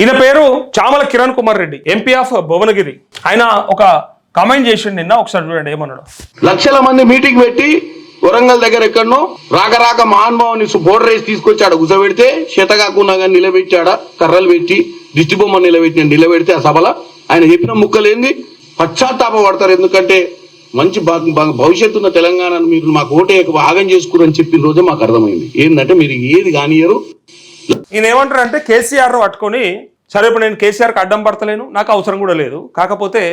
ఈయన పేరు Chamala Kiran Kumar Reddy, MP of Bhuvanagiri. ఆయన ఒక కామెంట్ చేసిండు నిన్న, ఒకసారి చూడండి ఏమన్నాడు. లక్షల మంది మీటింగ్ పెట్టి వరంగల్ దగ్గర ఎక్కడనో రాక మహానుభావుని బోర్డర్ వేసి తీసుకొచ్చాడు, కూర్చోబెడితే చేతగాకున్నా కానీ నిలబెట్టాడా, కర్రలు పెట్టి దిష్టి బొమ్మ నిలబెడితే ఆ సభలో ఆయన చెప్పిన ముక్కలేంది పశ్చాత్తాపడతారు. ఎందుకంటే మంచి భవిష్యత్తు ఉన్న తెలంగాణను మీరు మాకు ఓటేయక ఆగం చేసుకురని చెప్పిన రోజే మాకు అర్థమైంది. ఏంటంటే మీరు ఏది కానియరు. ఈయన ఏమంటారు అంటే కేసీఆర్ పట్టుకొని, సరే ఇప్పుడు నేను కేసీఆర్కి అడ్డం పడతలేను, నాకు అవసరం కూడా లేదు, కాకపోతే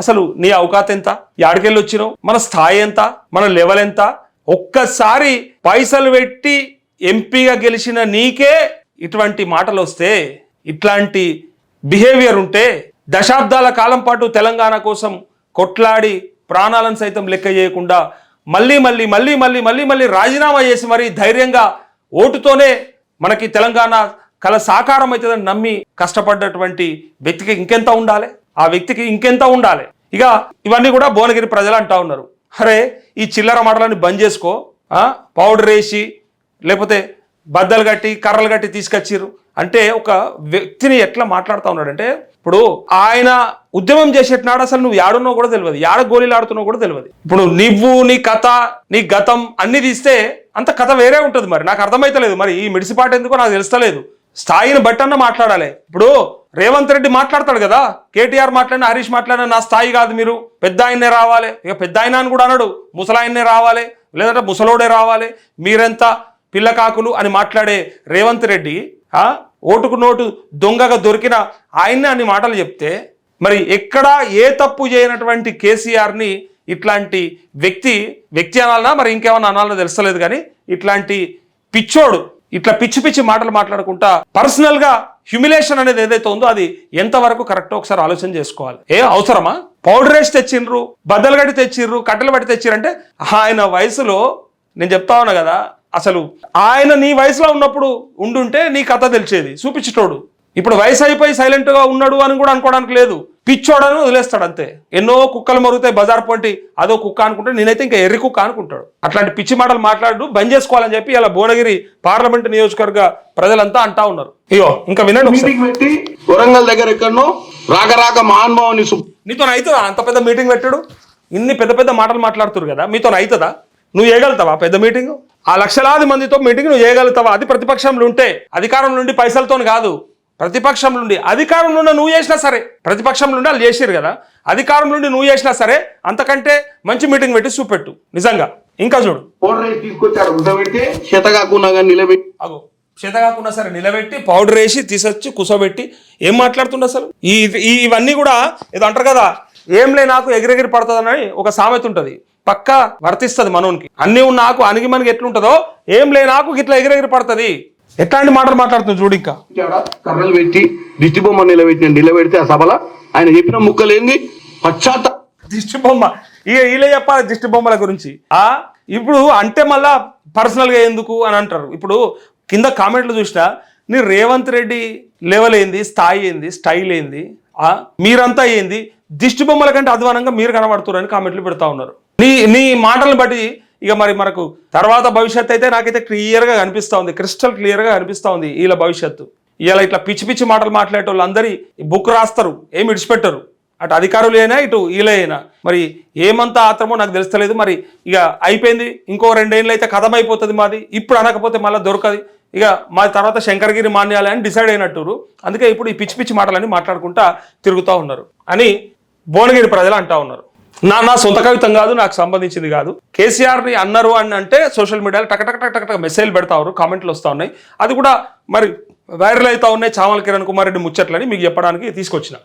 అసలు నీ అవకాశం ఎంత, యాడికెళ్ళి వచ్చినావు, మన స్థాయి ఎంత, మన లెవెల్ ఎంత, ఒక్కసారి పైసలు పెట్టి ఎంపీగా గెలిచిన నీకే ఇటువంటి మాటలు వస్తే, ఇట్లాంటి బిహేవియర్ ఉంటే, దశాబ్దాల కాలం పాటు తెలంగాణ కోసం కొట్లాడి ప్రాణాలను సైతం లెక్క చేయకుండా మళ్ళీ మళ్ళీ మళ్ళీ మళ్ళీ మళ్ళీ మళ్ళీ రాజీనామా చేసి మరి ధైర్యంగా ఓటుతోనే మనకి తెలంగాణ కళ సాకారం అవుతుందని నమ్మి కష్టపడ్డటువంటి వ్యక్తికి ఇంకెంత ఉండాలి, ఆ వ్యక్తికి ఇంకెంత ఉండాలి. ఇక ఇవన్నీ కూడా భువనగిరి ప్రజలు అంటా ఉన్నారు, అరే ఈ చిల్లర మాటలని బంద్ చేసుకో, పౌడర్ వేసి లేకపోతే బద్దలు కట్టి కర్రలు కట్టి తీసుకొచ్చిర్రు అంటే ఒక వ్యక్తిని ఎట్లా మాట్లాడుతూ ఉన్నాడంటే, ఇప్పుడు ఆయన ఉద్యమం చేసేటనాడు అసలు నువ్వు యాడున్నావు కూడా తెలియదు, యాడ గోళీలు ఆడుతున్నావు కూడా తెలియదు. ఇప్పుడు నువ్వు నీ కథ నీ గతం అన్ని తీస్తే అంత కథ వేరే ఉంటుంది. మరి నాకు అర్థమైతలేదు, మరి ఈ మిడిసిపాటు ఎందుకో నాకు తెలుస్తలేదు. స్థాయిని బట్టన్నా మాట్లాడాలి. ఇప్పుడు రేవంత్ రెడ్డి మాట్లాడతాడు కదా, కేటీఆర్ మాట్లాడిన, హరీష్ మాట్లాడిన నా స్థాయి కాదు, మీరు పెద్ద ఆయన్నే రావాలి, ఇక పెద్ద ఆయన అని కూడా అన్నాడు, ముసలాయన్నే రావాలి లేదంటే ముసలోడే రావాలి, మీరెంత పిల్లకాకులు అని మాట్లాడే రేవంత్ రెడ్డి ఓటుకు నోటు దొంగగా దొరికిన ఆయన్నే అన్ని మాటలు చెప్తే, మరి ఎక్కడా ఏ తప్పు చేయనటువంటి కేసీఆర్ని ఇట్లాంటి వ్యక్తి అనాలన్నా మరి ఇంకేమన్నా అనాలన్నా తెలుస్తలేదు, కానీ ఇట్లాంటి పిచ్చోడు ఇట్లా పిచ్చి పిచ్చి మాటలు మాట్లాడుకుంటా పర్సనల్ గా హ్యూమిలేషన్ అనేది ఏదైతే ఉందో అది ఎంతవరకు కరెక్టో ఒకసారి ఆలోచన చేసుకోవాలి. అవసరమా? పౌడర్ వేసి తెచ్చిండ్రు, బద్దలు గట్టి తెచ్చిర్రు, కట్టెలు పట్టి తెచ్చిర్రంటే ఆయన వయసులో, నేను చెప్తా ఉన్నా కదా, అసలు ఆయన నీ వయసులో ఉన్నప్పుడు ఉండుంటే నీ కథ తెలిసేది, చూపించేటోడు. ఇప్పుడు వయసు అయిపోయి సైలెంట్ గా ఉన్నాడు అని కూడా అనుకోవడానికి లేదు, పిచ్చోడని వదిలేస్తాడు అంతే. ఎన్నో కుక్కలు మరుగుతాయి బజార్ పొంటి, అదో కుక్క అనుకుంటే నేనైతే ఇంకా ఎర్రి కుక్క అనుకుంటాడు. అట్లాంటి పిచ్చి మాటలు మాట్లాడు బంద్ చేసుకోవాలని చెప్పి ఇలా భువనగిరి పార్లమెంట్ నియోజకవర్గ ప్రజలంతా అంటా ఉన్నారు. అయ్యో ఇంకా వినండి. మీటింగ్ పెట్టి వరంగల్ దగ్గర ఎక్కడనో రాక మహానుభావుని నీతో అవుతుందా అంత పెద్ద మీటింగ్ పెట్టాడు, ఇన్ని పెద్ద పెద్ద మాటలు మాట్లాడుతున్నారు కదా, మీతో అవుతుందా? నువ్వు చేయగలుగుతావా పెద్ద మీటింగ్? ఆ లక్షలాది మందితో మీటింగ్ నువ్వు చేయగలుగుతావా? అది ప్రతిపక్షంలో ఉంటే, అధికారం నుండి పైసలతో కాదు, ప్రతిపక్షం నుండి. అధికారం నుండి నువ్వు చేసినా సరే, ప్రతిపక్షం నుండి వాళ్ళు చేసారు కదా, అధికారం నుండి నువ్వు చేసినా సరే అంతకంటే మంచి మీటింగ్ పెట్టి చూపెట్టు నిజంగా. ఇంకా చూడు, చేతగాకున్నా సరే నిలబెట్టి పౌడర్ వేసి తీసుకొచ్చి కూసోబెట్టి ఏం మాట్లాడుతుండ అసలు. ఇవన్నీ కూడా ఏదో అంటారు కదా, ఏం లే నాకు ఎగిరెగిరి పడుతుందని ఒక సామెత ఉంటుంది, పక్కా వర్తిస్తుంది మనోనికి. అన్నీ ఉన్న నాకు అణిగి మనకి ఎట్లుంటుందో ఏం లే నాకు ఇట్లా ఎగిరెగిరి పడుతుంది. ఎట్లాంటి మాటలు మాట్లాడుతుంది చూడు. ఇంకా కర్రలు పెట్టి దిష్టి బొమ్మ నిలబెడితే ఆ సభలో ఆయన చెప్పిన ముక్కలేంది దిష్టి బొమ్మ. ఇలా చెప్పాలి దిష్టి బొమ్మల గురించి. ఇప్పుడు అంటే మళ్ళా పర్సనల్ గా ఎందుకు అని అంటారు. ఇప్పుడు కింద కామెంట్లు చూసినా నీ రేవంత్ రెడ్డి లెవెల్ ఏంది, స్థాయి ఏంది, స్టైల్ ఏంది, మీరంతా ఏంది, దిష్టి బొమ్మల కంటే అధ్వానంగా మీరు కనబడుతున్నారని కామెంట్లు పెడతా ఉన్నారు. నీ మాటలను బట్టి ఇక మరి మనకు తర్వాత భవిష్యత్తు అయితే నాకైతే క్లియర్గా కనిపిస్తూ ఉంది, క్రిస్టల్ క్లియర్గా కనిపిస్తూ ఉంది వీళ్ళ భవిష్యత్తు. ఇలా ఇట్లా పిచ్చి పిచ్చి మాటలు మాట్లాడే వాళ్ళు అందరి బుక్ రాస్తారు, ఏమి విడిచిపెట్టరు, అటు అధికారులు అయినా ఇటు వీళ్ళే అయినా. మరి ఏమంతా ఆత్రమో నాకు తెలుస్తలేదు. మరి ఇక అయిపోయింది, ఇంకో 2 ఏళ్ళు అయితే కథం అయిపోతుంది మాది, ఇప్పుడు అనకపోతే మళ్ళీ దొరకదు. ఇక మా తర్వాత శంకరగిరి మాన్యాలే అని డిసైడ్ అయినట్టు. అందుకే ఇప్పుడు ఈ పిచ్చి పిచ్చి మాటలని మాట్లాడుకుంటా తిరుగుతూ ఉన్నారు అని భువనగిరి ప్రజలు అంటా ఉన్నారు. నా సొంత కవితం కాదు, నాకు సంబంధించింది కాదు. కేసీఆర్ని అన్నారు అని అంటే సోషల్ మీడియాలో టక్ మెసేజ్లు పెడతా ఉన్నారు, కామెంట్లు వస్తూ ఉన్నాయి. అది కూడా మరి వైరల్ అవుతా ఉన్నాయి. చామల కిరణ్ కుమార్ రెడ్డి ముచ్చట్లని మీకు చెప్పడానికి తీసుకొచ్చిన.